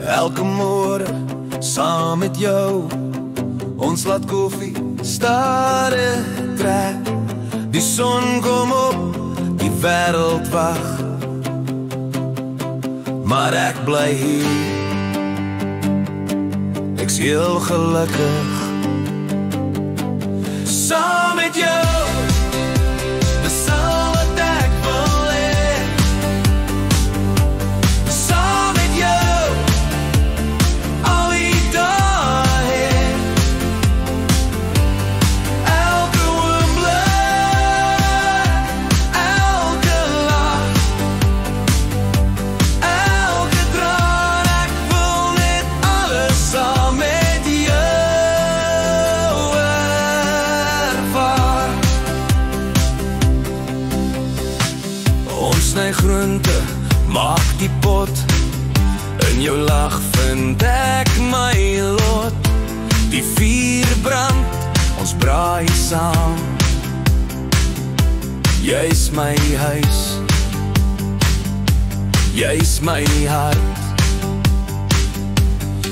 Elke môre saam met jou. Ons laat koffie stadig trek. Die son kom op, die wêreld wag. Maar ek bly hier. Ek's heel gelukkig saam met jou. Dis al wat ek wil hê. Saam met jou al die dae. Elke oomblik, elke lach, elke traan. Ek wil net alles saam met jou ervaar. Ons sny groente, maak die pot. In jou lach vind ek my lot. Die vuur brand, ons braai saam. Jy's my huis, jy's my hart.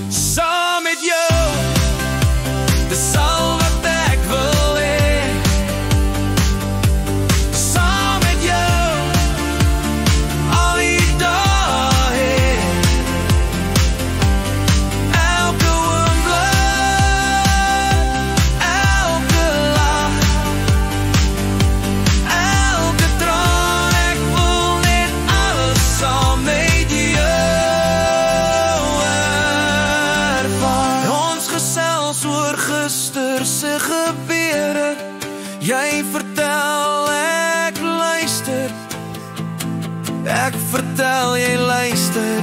Saam met jou, dis al wat ek wil hê. Saam met jou al die dae. Elke oomblik, elke lach, elke traan. Ek wil net alles saam met jou ervaar. Ons gesels oor gister se gebeure. Jy vertel, ek luister. Ek vertel, jy luister.